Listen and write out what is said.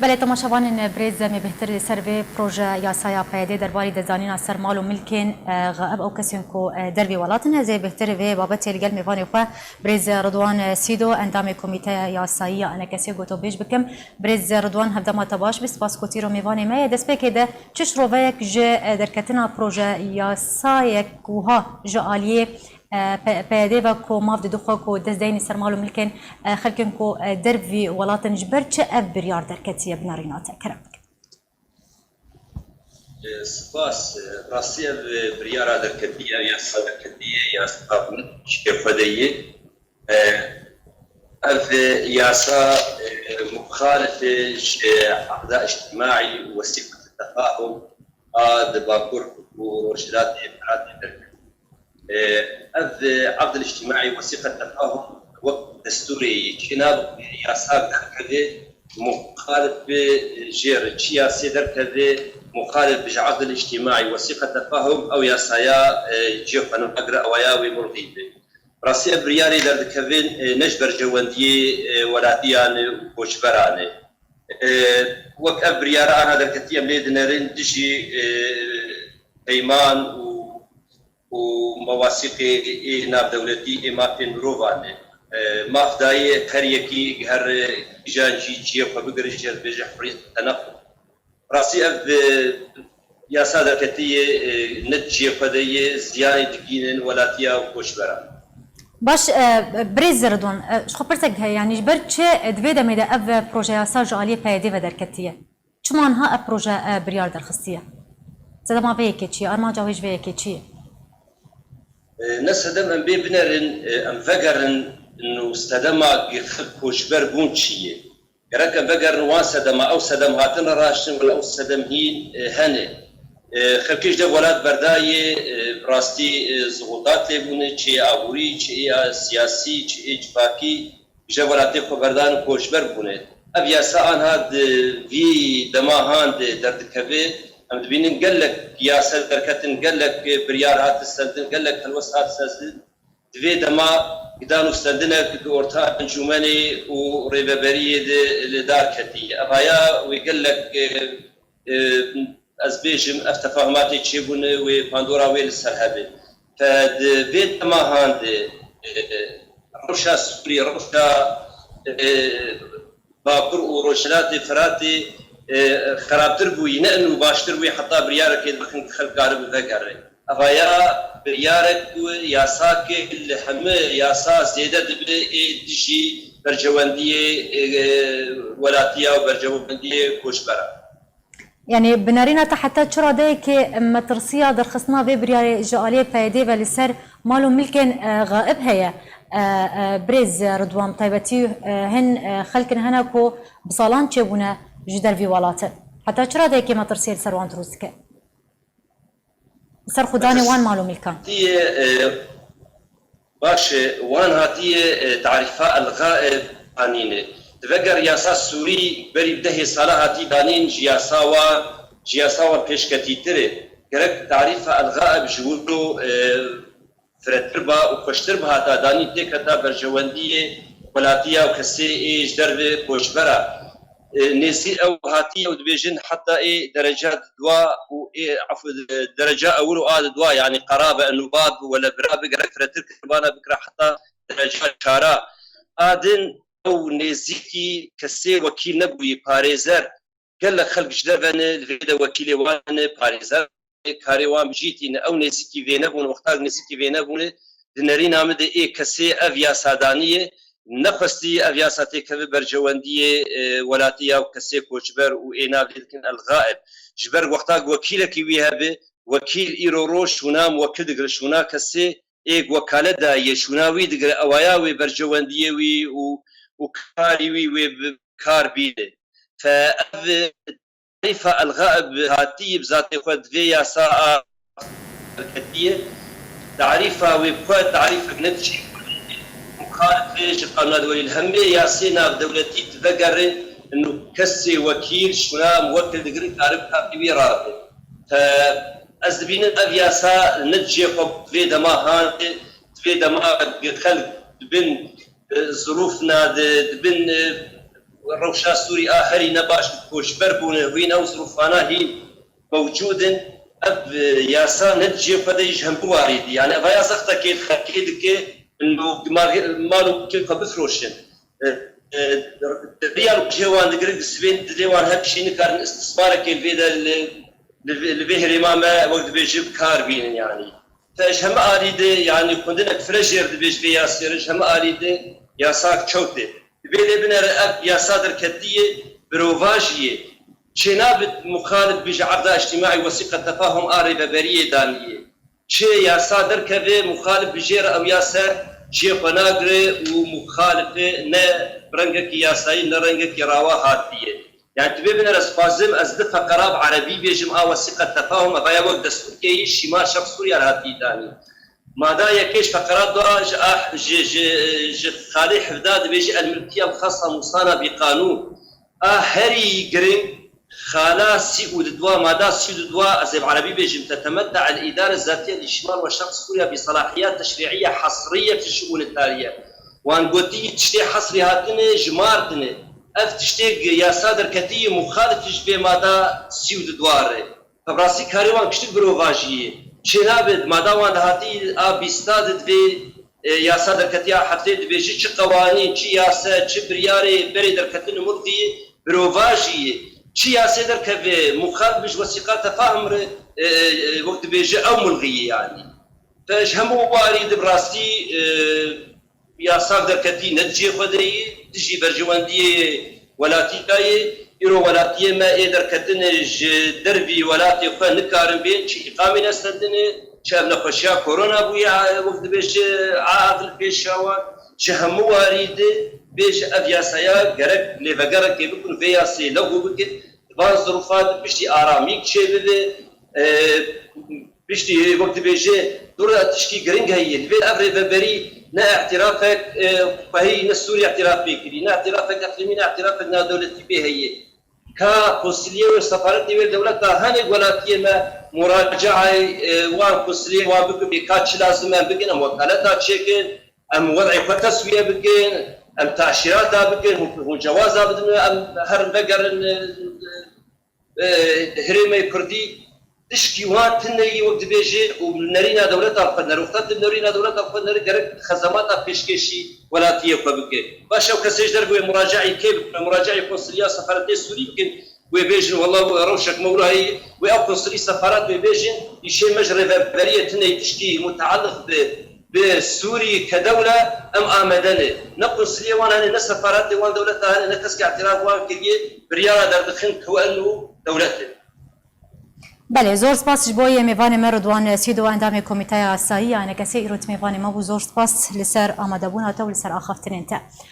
بله تماشاوان بريز می بهتر سروی پروژه یاسایا پیاده درباره دزانینا سر مال و ملکین غائب او کسین کو دروی ولاتن هزی بهتر وی بابت ریگل میوانی خو بريز رضوان سيدو اندام کمیته یاسایی انا کسی گوتو بیش بکم بريز رضوان هفته ما تباش بس باس کوتیرو میوانی ما دست بکده چش رویک ج درکتنا پروژه یاسای کوها جالیه پیاده و کو ماف دو خو کو دزدین سرمال و ملکن خلکن کو دربی ولاتن جبر چه اف بریار درکتیه بنارینات کرم سپاس راستی بریار درکتیه یا صدرکتیه یا قابل شفدیه اف یاسا مخالف عقد اجتماعي وثيقه التفاهم باكور ورشدات ابراهيم عقد الاجتماعي وثيقه التفاهم وقت دستوري جناب ياسا كذا مخالف بجير سياسي كذا مخالف بالعقد الاجتماعي وثيقه التفاهم او ياسايا جيفن اقرا وياوي مرغيبه راسي برياري دردكفين نجبر جواندي ولاتيان وكوشبراني وك ابريار انا دركتي مليد نارين دشي ايمان ومواثيق ناب دولتي اماتن روفاني ما فداي كريكي هر جانجي جي فبقرش بجح حريه التنقل راسي اب يا سادتي نتجي فداي زياده دكين ولاتيا وكوشبراني باش بريز زردون شخو برسك هي يعني جبر چه دويدا ميدا اف بروجه ياسا جاليه پیاده و درکتیه چمان ها اف بروجه بريار درخستیه زده ما به یکی چیه ارما جاویج به یکی چیه نسدم ام بي بنرن ام فقرن انه استدما كوشبر بون چیه گرک ام فقرن وان سدما او سدم هاتن راشن ولا او سدم هين هنه خلکش ده ولاد بردای راستی ضغوطات لبونه چه عبوری چه سیاسی چه اجباکی جه ولاتی خبردان کوشبر بونه اب یاسا آنها وی دماهان دردکبه ام دبینن گلک یاسا درکتن گلک بریار هات السندن گلک هلوس هات السندن دوی دما قدانو استندنا كورتا انجمني وريبابريه لدار كتي ابايا ويقلك از بيجم افتفاهماتي تشيبون وباندورا ويل السرهبه فبيت ما هاند روشا سوري روشا باكر وروشلات فراتي خرابتر بوي نانو باشتر وي حتى بريارك يدخل خلق قارب ذكر افايا بريارك ياساك الحم ياسا زياده دشي برجوانديه ولاتيا وبرجوانديه كوشبرا يعني بنارينا حتى تشرا ديك مترسية درخصنا في بريار جالية بايدي ولسر مالو ملكن غائب هي بريز رضوان طيبتي هن خلكن هنا كو بصالان تشيبونا جدر في ولاتن حتى تشرا ديك مترسية سروان تروسك سر خداني وان مالو ملكان باش وان هاتي تعريفها الغائب عنينه تفكر ياسا السوري بري بدهي صلاحاتي دانين جياساوا بيشكتي تري كرك تعريفها الغائب جولو فرتربا وكشتربا هاتا داني تيكتا برجواندية ولاتيا وكسي جدرب كوشبرا نسي او هاتية ودبيجن حتى درجات دواء عفوا درجة اول وآد دواء يعني قرابة النباب ولا برابق كرك فرتربانا بكرا حتى درجات شارع آدن او نزيكي كسي وكيل نبوي باريزر قال لك خلق جدبن الفيدا وكيل وان باريزر كاريوان بجيتين او نزيكي فينبون وقتاق نزيكي فينبون دنرين عمد كسي افيا سادانية نفستي افيا ساتي كذا برجواندية ولاتيا وكسي كوشبر وإناب لكن الغائب جبر وقتاق وكيلك ويهابي وكيل إيرورو شونام وكيل دقل شونا كسي وكالة داية شوناوي دقل أواياوي برجواندية وي وكاري وكار بيده فعرف الغائب هاتي بذات خد فيا ساعة كتير تعريفها وبقى تعريف نتشي مخالف قانون الدولي الهمية ياسينا بدولتي تفكر انه كسي وكيل شنا موكل دقري تعرف كاتبي رابط فأزبين أبياسا نتجي خب في دماهان في دماغ خلق بين ظروفنا بين روشا سوري آخري نباش كوشبر بونه وين أو ظروفانا هي موجود أب ياسا نتجي فديش هم بوارد يعني أبا ياسا كيد إنه مالو كيف بفروشن ريال جوان دقرق سبين ديوان هبشي نكار استثمارك الفيدا اللي به رمامة وقت بيجيب كاربين يعني فاش هم أريد يعني كندنا فرجر بيج في ياسيرش هم أريد ياساك شوته بيد بنا رأب ياسادر كتية بروفاجية جناب مخالف بيج عرض اجتماعي وثيقة تفاهم آربة برية دانية شيء ياسادر كذا مخالف بجير أو ياسر شيء فناقرة ومخالفة نا برنجك ياساي نرنجك يراوا هاتية يعني تبي بنا رسبازم أزدف قراب عربي بيجم وثيقة تفاهم أبايا وقت دستور كي شمال شرق سوريا هاتي داني ماذا يكيش فقرات دراج خالي حفداد بيجي الملكية الخاصة مصانة بقانون هري جرين خالا سيود دوا ماذا سيود دوا أزيب عربي بيجم تتمتع الإدارة الذاتية للشمال والشرق سوريا بصلاحيات تشريعية حصرية في الشؤون التالية وان قوتي تشتي حصري هاتني جمارتني اف تشتي يا صادر كتي مخالف جبه ماذا سيود دواره فبراسي كاريوان كشتي بروفاجيه شنابد ماذا وان هاتي ابيستاد في يا صادر كتي حتى بيجي شي قوانين شي ياسا شي برياري بري دركتن مرضي بروفاجيه شي ياسا درك مخالف وثيقات تفاهم وقت بيجي او ملغيه يعني فاش هم وارد براسي يا صادر كتي نتجي خدي تجي برجواندي ولاتي كاي يرو ولاتي ما يقدر كتنج دربي ولاتي خو نكارن بين شي اقامه نستدني شاب نخشيا كورونا بويا وقت بيش عاقل بيشوا شهم وارد بيش ابياسيا غرق لفغرق كي بكون فياسي لو بك بعض ظروفات بيشتي اراميك شي بيشتي وقت بيجي دور تشكي جرينج هي البيت ابري ببري نا اعترافك فهي نا سوريا اعتراف بكري نا اعترافك اقليمي نا اعترافك نا دولتي به هي كونسليه والسفارات دي دولتها هني ولاتي ما مراجعه وان كونسليه وابك بكاتش لازم بكن وكالتها تشكل ام وضع تسويه بكن ام تاشيراتها بكن هو جوازها بدون ام هر بقر هرمي كردي تشكي وان تني وقت بيجي ونرينا دولتها فنر وقت نرينا دولتها فنر غير خدماتها بيشكشي ولا تيقف بك باش وكسيج دربوا مراجعي كيف مراجعي قنصليه سفارات السوري يمكن ويبيجن والله روشك مولاي او قنصليه سفارات ويبيجن يشي مجرى بريه تني تشكي متعلق بسوري كدوله ام امدنه نقنصليه وانا نسفارات وان دولتها نكسك اعتراف وان كريه برياله دردخن كوانو دولته بله زور سپاس جبوی میوان مردوان سیدو اندام کمیته اسایی یعنی کسی ایروت میوان ما بو زور سپاس لسر آماده بونا تو لسر آخفترین تا